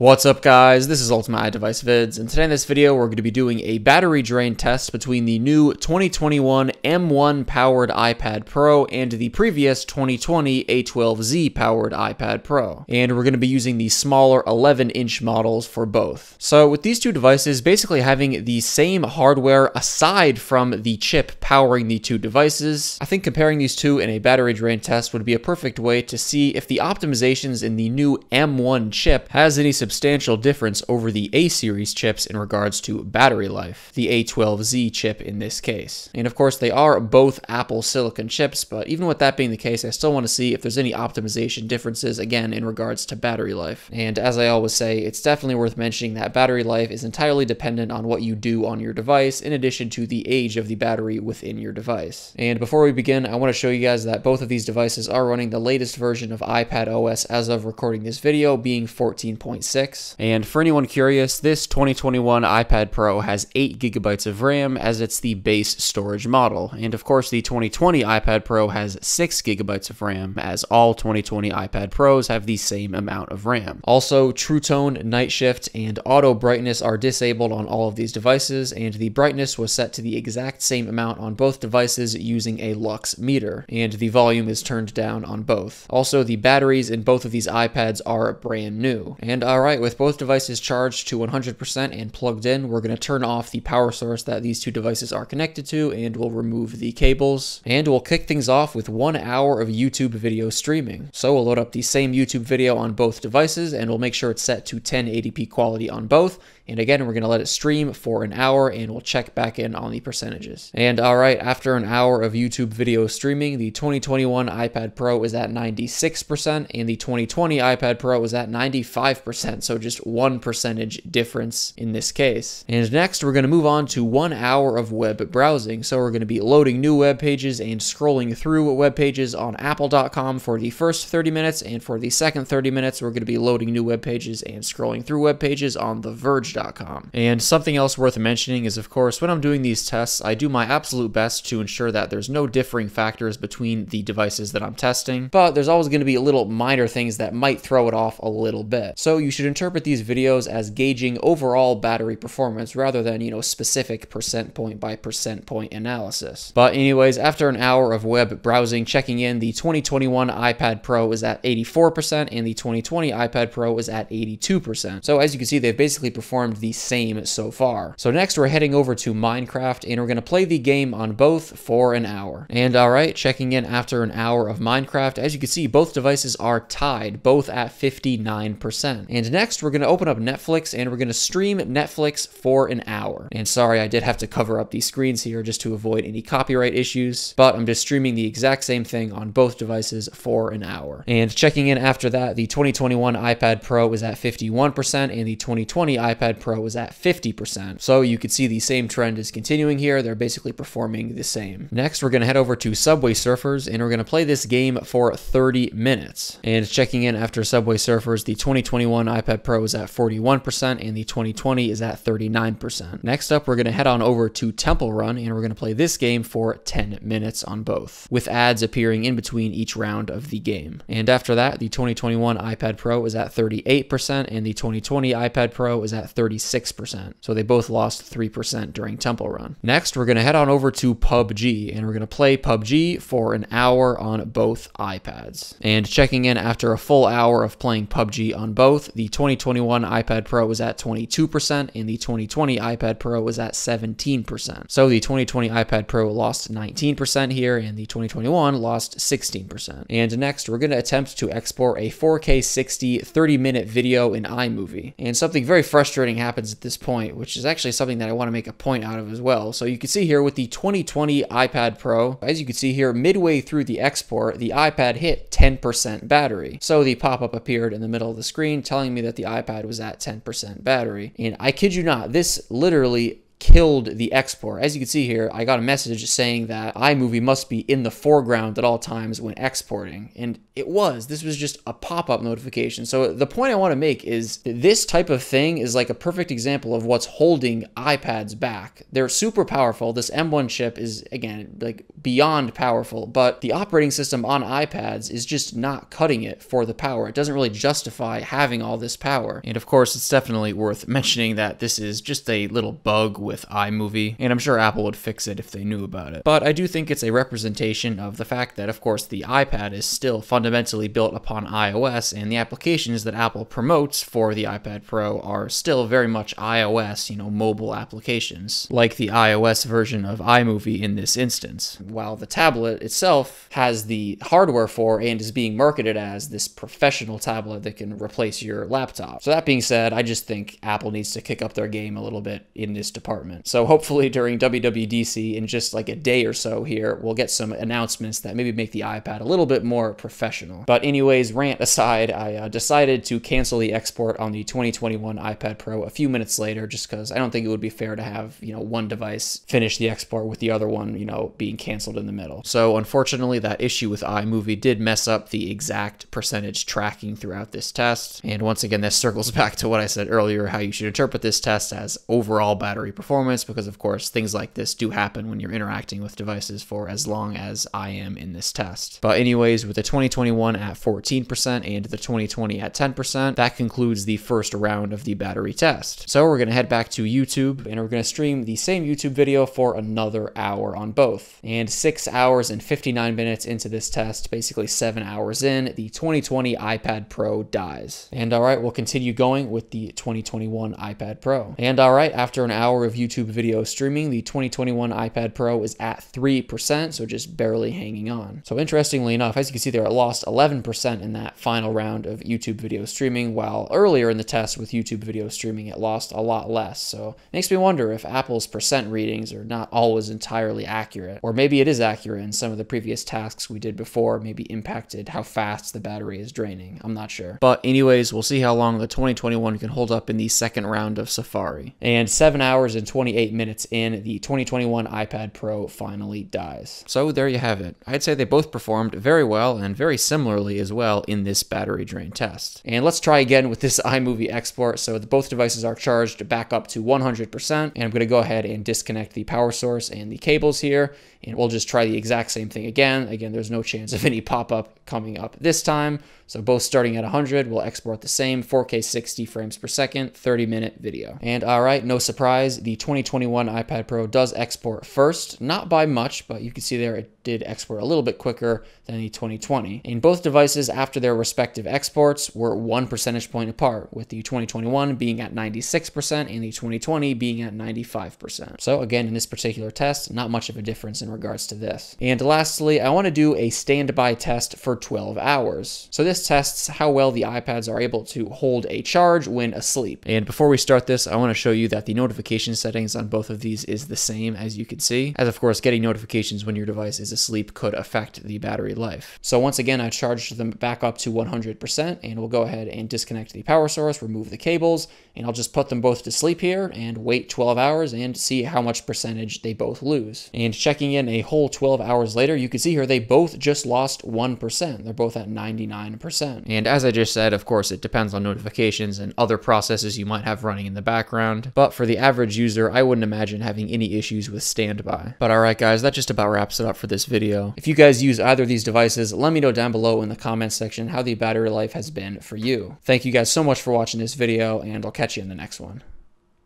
What's up guys, this is Ultimate iDevice Vids, and today in this video we're going to be doing a battery drain test between the new 2021 M1 powered iPad Pro and the previous 2020 A12Z powered iPad Pro. And we're going to be using the smaller 11-inch models for both. So with these two devices basically having the same hardware aside from the chip powering the two devices, I think comparing these two in a battery drain test would be a perfect way to see if the optimizations in the new M1 chip has any substantial difference over the A-series chips in regards to battery life, the A12Z chip in this case. And of course they are both Apple silicon chips, but even with that being the case, I still want to see if there's any optimization differences again in regards to battery life. And as I always say, it's definitely worth mentioning that battery life is entirely dependent on what you do on your device in addition to the age of the battery within your device. And before we begin, I want to show you guys that both of these devices are running the latest version of iPad OS as of recording this video, being 14.6. And for anyone curious, this 2021 iPad Pro has 8 GB of RAM as it's the base storage model. And of course, the 2020 iPad Pro has 6 GB of RAM, as all 2020 iPad Pros have the same amount of RAM. Also, True Tone, Night Shift, and Auto Brightness are disabled on all of these devices, and the brightness was set to the exact same amount on both devices using a lux meter, and the volume is turned down on both. Also, the batteries in both of these iPads are brand new. And alright, with both devices charged to 100% and plugged in, we're going to turn off the power source that these two devices are connected to, and we'll remove the cables. And we'll kick things off with 1 hour of YouTube video streaming. So we'll load up the same YouTube video on both devices, and we'll make sure it's set to 1080p quality on both. And again, we're going to let it stream for an hour, and we'll check back in on the percentages. And alright, after an hour of YouTube video streaming, the 2021 iPad Pro is at 96%, and the 2020 iPad Pro is at 95%, so just 1% difference in this case. And next, we're going to move on to 1 hour of web browsing. So we're going to be loading new web pages and scrolling through web pages on apple.com for the first 30 minutes, and for the second 30 minutes, we're going to be loading new web pages and scrolling through web pages on the verge.com. And something else worth mentioning is, of course, when I'm doing these tests, I do my absolute best to ensure that there's no differing factors between the devices that I'm testing, but there's always going to be little minor things that might throw it off a little bit. So you should interpret these videos as gauging overall battery performance rather than, specific percent point by percent point analysis. But anyways, after an hour of web browsing, checking in, the 2021 iPad Pro is at 84% and the 2020 iPad Pro is at 82%. So as you can see, they've basically performed the same so far. So next we're heading over to Minecraft, and we're going to play the game on both for an hour. And alright, checking in after an hour of Minecraft, as you can see, both devices are tied, both at 59%. And next we're going to open up Netflix, and we're going to stream Netflix for an hour. And sorry, I did have to cover up these screens here just to avoid any copyright issues, but I'm just streaming the exact same thing on both devices for an hour. And checking in after that, the 2021 iPad Pro is at 51% and the 2020 iPad Pro is at 50%. So you can see the same trend is continuing here. They're basically performing the same. Next, we're going to head over to Subway Surfers, and we're going to play this game for 30 minutes. And checking in after Subway Surfers, the 2021 iPad Pro is at 41% and the 2020 is at 39%. Next up, we're going to head on over to Temple Run, and we're going to play this game for 10 minutes on both, with ads appearing in between each round of the game. And after that, the 2021 iPad Pro is at 38% and the 2020 iPad Pro is at 36%. So they both lost 3% during Temple Run. Next, we're going to head on over to PUBG, and we're going to play PUBG for an hour on both iPads. And checking in after a full hour of playing PUBG on both, the 2021 iPad Pro was at 22% and the 2020 iPad Pro was at 17%. So the 2020 iPad Pro lost 19% here and the 2021 lost 16%. And next, we're going to attempt to export a 4K 60 30-minute video in iMovie. And something very frustrating happens at this point, which is actually something that I want to make a point out of as well. So you can see here with the 2020 iPad Pro, as you can see here, midway through the export, the iPad hit 10% battery. So the pop-up appeared in the middle of the screen telling me that the iPad was at 10% battery. And I kid you not, this literally killed the export. As you can see here, I got a message saying that iMovie must be in the foreground at all times when exporting, and it was. This was just a pop-up notification. So the point I want to make is that this type of thing is like a perfect example of what's holding iPads back. They're super powerful. This M1 chip is, again, like beyond powerful, but the operating system on iPads is just not cutting it for the power. It doesn't really justify having all this power. And of course, it's definitely worth mentioning that this is just a little bug with iMovie, and I'm sure Apple would fix it if they knew about it. But I do think it's a representation of the fact that, of course, the iPad is still fundamentally built upon iOS, and the applications that Apple promotes for the iPad Pro are still very much iOS, mobile applications, like the iOS version of iMovie in this instance, while the tablet itself has the hardware for and is being marketed as this professional tablet that can replace your laptop. So that being said, I just think Apple needs to kick up their game a little bit in this department. So hopefully during WWDC in just like a day or so here, we'll get some announcements that maybe make the iPad a little bit more professional. But anyways, rant aside, I decided to cancel the export on the 2021 iPad Pro a few minutes later, just because I don't think it would be fair to have, one device finish the export with the other one, being canceled in the middle. So unfortunately, that issue with iMovie did mess up the exact percentage tracking throughout this test. And once again, this circles back to what I said earlier, how you should interpret this test as overall battery performance, because of course, things like this do happen when you're interacting with devices for as long as I am in this test. But anyways, with the 2021 at 14% and the 2020 at 10%, that concludes the first round of the battery test. So we're going to head back to YouTube, and we're going to stream the same YouTube video for another hour on both. And 6 hours and 59 minutes into this test, basically 7 hours in, the 2020 iPad Pro dies. And all right, we'll continue going with the 2021 iPad Pro. And all right, after an hour of YouTube video streaming, the 2021 iPad Pro is at 3%, so just barely hanging on. So interestingly enough, as you can see there, it lost 11% in that final round of YouTube video streaming, while earlier in the test with YouTube video streaming, it lost a lot less. So it makes me wonder if Apple's percent readings are not always entirely accurate, or maybe it is accurate and some of the previous tasks we did before maybe impacted how fast the battery is draining. I'm not sure. But anyways, we'll see how long the 2021 can hold up in the second round of Safari. And 7 hours and 28 minutes in, the 2021 iPad Pro finally dies. So there you have it. I'd say they both performed very well and very similarly as well in this battery drain test. And let's try again with this iMovie export. So both devices are charged back up to 100%, and I'm going to go ahead and disconnect the power source and the cables here, and we'll just try the exact same thing again. Again, there's no chance of any pop-up coming up this time. So both starting at 100, we'll export the same 4K 60 frames per second, 30-minute video. And all right, no surprise, the 2021 iPad Pro does export first, not by much, but you can see there it did export a little bit quicker than the 2020. And both devices, after their respective exports, were 1 percentage point apart, with the 2021 being at 96% and the 2020 being at 95%. So again, in this particular test, not much of a difference in regards to this. And lastly, I want to do a standby test for 12 hours. So this tests how well the iPads are able to hold a charge when asleep. And before we start this, I want to show you that the notification settings on both of these is the same, as you can see, as of course getting notifications when your device is asleep could affect the battery life. So once again, I charged them back up to 100%, and we'll go ahead and disconnect the power source, remove the cables, and I'll just put them both to sleep here and wait 12 hours and see how much percentage they both lose. And checking in a whole 12 hours later, you can see here they both just lost 1%. They're both at 99%. And as I just said, of course, it depends on notifications and other processes you might have running in the background. But for the average user, I wouldn't imagine having any issues with standby. But alright guys, that just about wraps it up for this video. If you guys use either of these devices, let me know down below in the comments section how the battery life has been for you. Thank you guys so much for watching this video, and I'll catch you in the next one.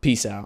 Peace out.